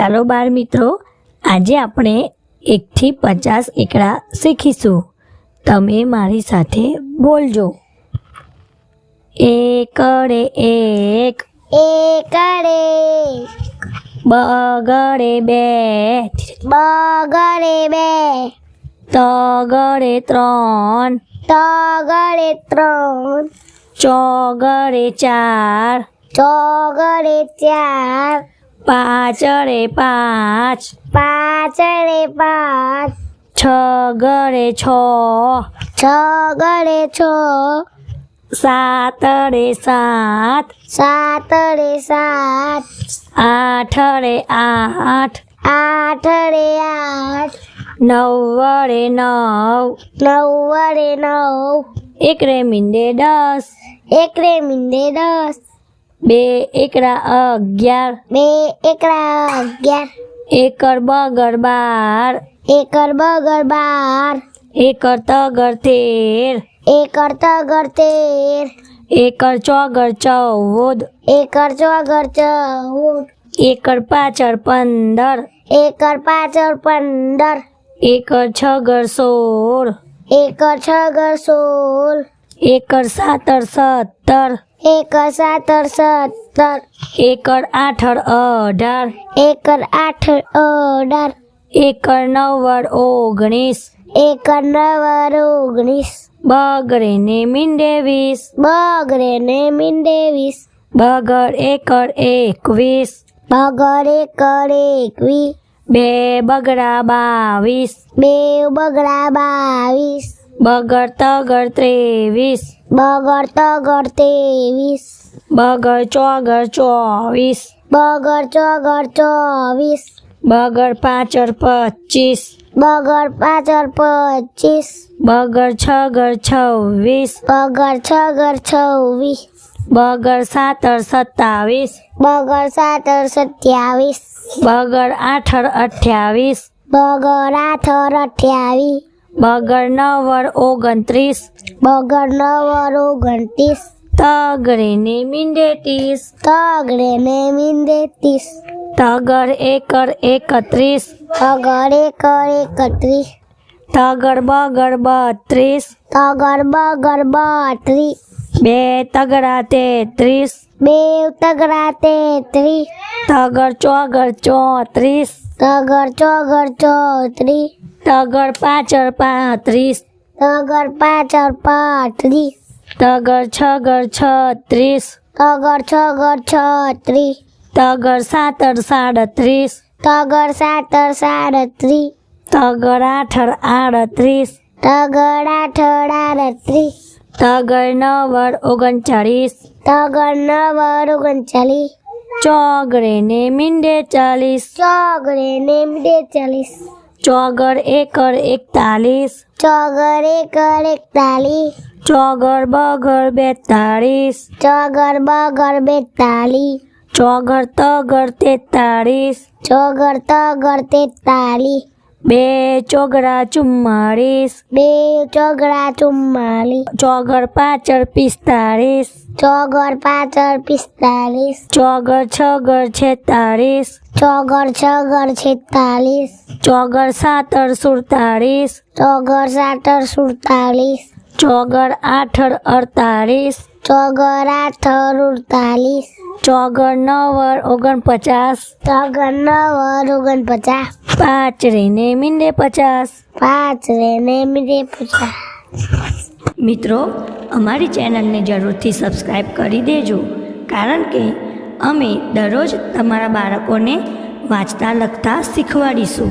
ચાલો બાળ મિત્રો, આજે આપણે 1 થી 50 એકડા શીખીશું. તમે મારી સાથે બોલજો. એકડે એક, એકડે બગડે બે, બગડે બે, તગડે ત્રણ, તગડે ત્રણ, ચોગડે ચાર, ચોગડે ચાર, પાંચડે પાંચ, પાંચડે પાંચ, છગડે છ, છગડે છ, સાતડે સાત, સાતડે સાત, આઠડે આઠ, આઠડે આઠ, નવડે નવ, નવડે નવ, એકડે મીંડે 10, એકડે મીંડે 10, બે એકડા 11, બે એકડા 11, એકર બગર 12, એકર બગર 12, એકર તગર 13, એકર તગર 13, એકર ચોગર 14, એકર ચોગર 14, એકર પાછળ 15, એકર પાછળ 15, એકર છગર 16, એકર છગર 16, એકર સાતર 17, એકર સાતર 17, એકર આઠર 18, એકર આઠ 18, એકર નવર 19, એકર નવર 19, બગડે ને મીંડે 20, બગડે ને મીંડે 20, બગર એકર 21, બગર એકર 21, બે બગડા 22, બે બગડા 22, બગર તગર 23, બગર તગર 23, બગર ચોગર 24, બગર ચોગર 24, બગર પાછળ 25, બગર પાછળ 25, બગર છગર 26, બગર છગર 26, બગર સાતર 27, બગર સાતર 27, બગર આઠર 28, બગર આઠર 28, બગર નવર 29, બગર નવર 29, તગડે ને મીંડે 30, તગડે ને મીંડે 30, તગર એકર 31, તગર એકર 31, તગર બગર 32, તગર બગર 32, બે તગડા 33, બે તગડા 33, તગર ચોગર 34, તગર ચોગર 34, તગર પાછળ 35, તગર પાછળ 35, તગર છગર 36, તગર છગર 36, તગર સાતર 37, તગર સાતર 37, તગર આઠર 38, તગર આઠર 38, તગર નવર 39, તગર નવર 39, ચોગડે ને મીંડે 40, ચોગડે ને મીંડે 40, ચોગર એકર 41, ચોગર એકર 41, ચોગર બગર 42, ચોગર બગર 42, ચોગર તગર 43, ચોગર તગર 43, બે ચોગડા 44, બે ચોગડા 44, ચોગર પાછળ 45, ચોગર પાછળ 45, ચોગર છગર 46, ચોગર છગર 46, ચોગર સાતર 47, ચોગર સાતર 47, ચોગર આઠર 48, ચોગર આઠર 48, ચોગર નવર 49, ચોગર નવર 49, પાંચડે ને મીંડે 50. પાંચ ને મીંડે 50. મિત્રો, અમારી ચેનલને જરૂરથી સબસ્ક્રાઈબ કરી દેજો, કારણ કે અમે દરરોજ તમારા બાળકોને વાંચતા લખતા શીખવાડીશું.